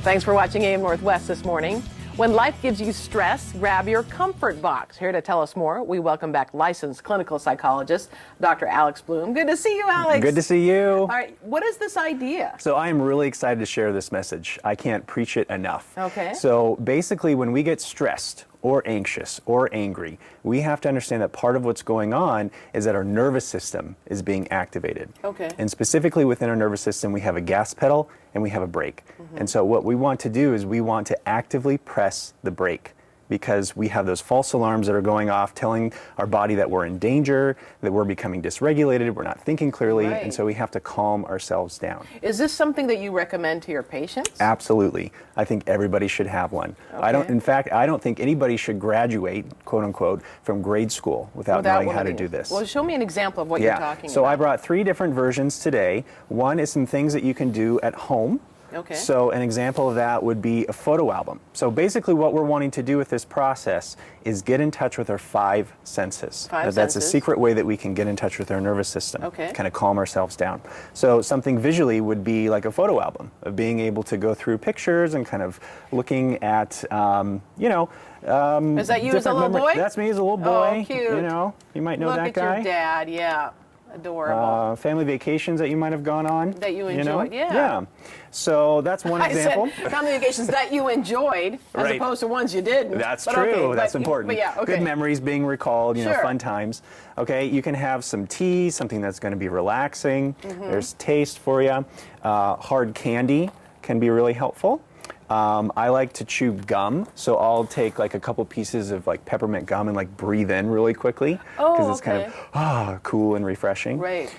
Thanks for watching AM Northwest this morning. When life gives you stress, grab your comfort box. Here to tell us more, we welcome back licensed clinical psychologist, Dr. Alex Bloom. Good to see you, Alex. Good to see you. All right, what is this idea? So I am really excited to share this message. I can't preach it enough. Okay. So basically, when we get stressed or anxious or angry, we have to understand that part of what's going on is that our nervous system is being activated. Okay. And specifically within our nervous system, we have a gas pedal and we have a brake. And so what we want to do is we want to actively press the brake, because we have those false alarms that are going off telling our body that we're in danger, that we're becoming dysregulated, we're not thinking clearly, Right. and so we have to calm ourselves down. Is this something that you recommend to your patients? Absolutely. I think everybody should have one. Okay. In fact, I don't think anybody should graduate, quote unquote, from grade school without knowing how to do this. Well, show me an example of what you're talking So about. I brought 3 different versions today. One is some things that you can do at home. Okay. So an example of that would be a photo album. So basically what we're wanting to do with this process is get in touch with our 5 senses. Five That's a senses. secret way that we can get in touch with our nervous system. Okay. Kind of calm ourselves down. So something visually would be like a photo album, of being able to go through pictures and kind of looking at, Is that you as a different little boy? That's me as a little boy. Oh, cute. You know, you might know Look that at guy. your dad, yeah. Adorable. Family vacations that you might have gone on. That you know? enjoyed, yeah. Yeah. So that's one example. I said family vacations that you enjoyed, as Right. opposed to ones you didn't. That's But true. okay, That's but- important. But yeah, okay. Good memories being recalled, you know, Sure. fun times. Okay, you can have some tea, something that's going to be relaxing. Mm-hmm. There's taste for you. Hard candy can be really helpful. I like to chew gum, so I'll take like a couple pieces of like peppermint gum and like breathe in really quickly, Oh, it's kind of cool and refreshing. Right.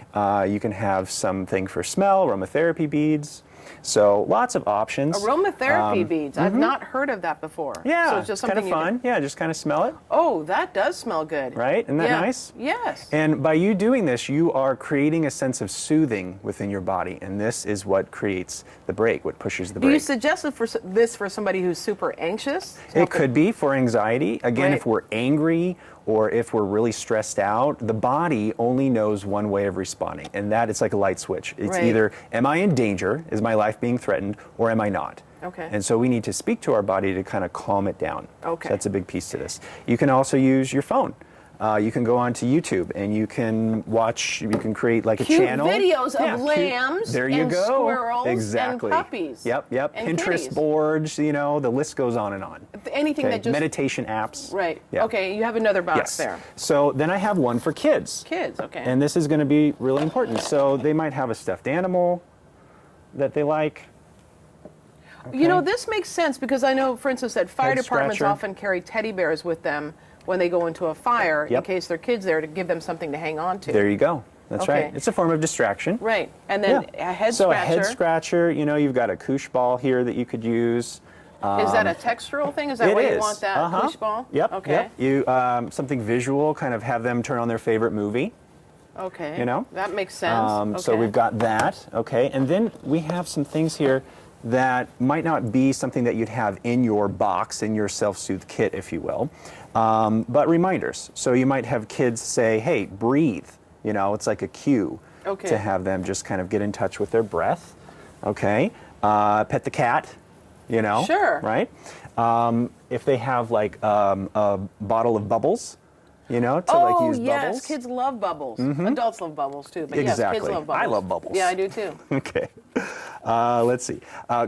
You can have something for smell, aromatherapy beads. So lots of options. Aromatherapy beads. I've not heard of that before. Yeah, So it's just kind something of fun. you do. Yeah, just kind of smell it. Oh, that does smell good. Right? Isn't that Yeah. nice? Yes. And by you doing this, you are creating a sense of soothing within your body, and this is what creates the brake, what pushes the Do you brake. suggest it for this for somebody who's super anxious? It could be for anxiety. Again, Right. if we're angry or if we're really stressed out, the body only knows one way of responding, and that it's like a light switch. It's Right. either, am I in danger? Is my life being threatened? Or am I not? Okay. And so we need to speak to our body to kind of calm it down. Okay. So that's a big piece to this. You can also use your phone. You can go onto YouTube and you can watch, you can create like a Cute channel. videos of Yeah, cute. lambs There you and go. squirrels Exactly. and puppies. Yep. and Pinterest kitties. boards, you know, the list goes on and on. Anything Okay, that just... meditation apps. Right. Yeah. Okay, you have another box Yes. there. So then I have one for kids. Kids, okay. And this is going to be really important. So they might have a stuffed animal that they like. You know, Okay. this makes sense because I know, for instance, that fire Head departments scratcher. often carry teddy bears with them when they go into a fire in Yep. case their kids there to give them something to hang on to. There you go. That's Okay. right. It's a form of distraction. Right. And then Yeah. a head So scratcher. a head scratcher, you know, you've got a koosh ball here that you could use. Is that a textural thing? Is that It why is. you want that Uh-huh. push ball? Yep. Okay. Yep. You something visual, kind of have them turn on their favorite movie. Okay. You know? That makes sense. So Okay. we've got that. Okay. And then we have some things here that might not be something that you'd have in your box, in your self-soothe kit, if you will, but reminders. So you might have kids say, hey, breathe. You know, it's like a cue Okay. to have them just kind of get in touch with their breath. Okay. Pet the cat, you know. Sure. Right? If they have like a bottle of bubbles, you know, to like use yes, bubbles. kids love bubbles. Adults love bubbles too, but yes, Exactly. kids love bubbles. I love bubbles. Yeah, I do too. Okay. Let's see.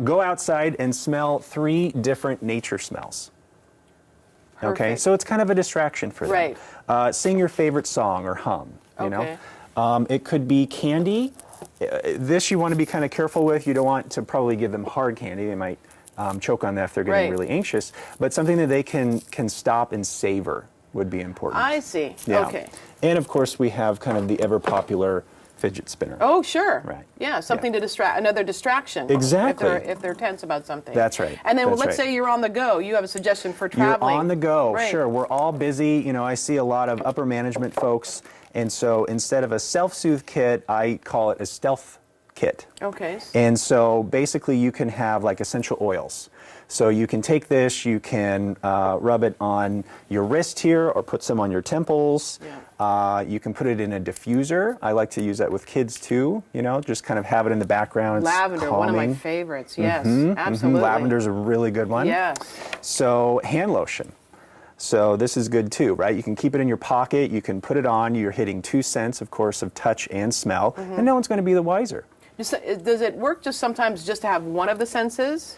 Go outside and smell 3 different nature smells. Okay, Perfect. so it's kind of a distraction for them. Right. Sing your favorite song or hum, you Okay. know. It could be candy. This you want to be kind of careful with. You don't want to probably give them hard candy. They might choke on that if they're getting Right. really anxious. But something that they can stop and savor would be important. I see. Yeah. Okay. And of course we have kind of the ever popular fidget spinner. Oh, sure. Right. Yeah, something to distract, another distraction. Exactly. If they're tense about something. That's right. And then That's let's right. say you're on the go. You have a suggestion for You're traveling. on the go, Right. sure. We're all busy. You know, I see a lot of upper management folks, and so instead of a self-soothe kit, I call it a stealth kit. Okay. And so basically you can have like essential oils. So you can take this, you can rub it on your wrist here or put some on your temples. Yeah. You can put it in a diffuser. I like to use that with kids too, you know, just kind of have it in the background. It's Lavender, one of my calming. favorites. Yes, absolutely. Lavender's a really good one. Yes. So hand lotion. So this is good too, right? You can keep it in your pocket, you can put it on, you're hitting 2 cents, of course, of touch and smell, and no one's going to be the wiser. Does it work just sometimes just to have one of the senses?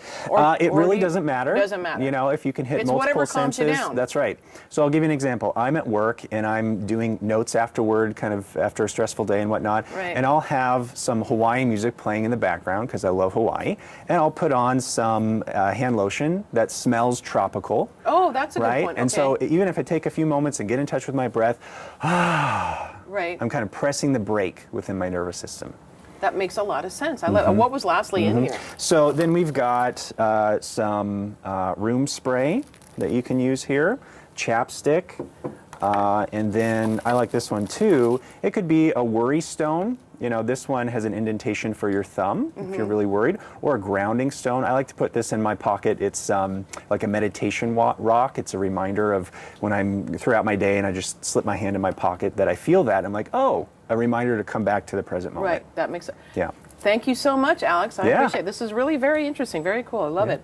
It really doesn't matter. Doesn't matter. You know, if you can hit It's multiple whatever calms you senses. down. That's right. So I'll give you an example. I'm at work and I'm doing notes afterward, kind of after a stressful day and whatnot. Right. And I'll have some Hawaiian music playing in the background because I love Hawaii. And I'll put on some hand lotion that smells tropical. Oh, that's a good right? point. And Okay. so even if I take a few moments and get in touch with my breath, right. I'm kind of pressing the brake within my nervous system. That makes a lot of sense. I love. What was lastly in here? So then we've got some room spray that you can use here, chapstick, and then I like this one too. It could be a worry stone. You know, this one has an indentation for your thumb if you're really worried, or a grounding stone. I like to put this in my pocket. It's like a meditation rock. It's a reminder of when I'm throughout my day and I just slip my hand in my pocket that I feel that. I'm like, oh, a reminder to come back to the present moment. Right. That makes sense. Yeah. Thank you so much, Alex. I Yeah. appreciate it. This is really very interesting, very cool. I love it.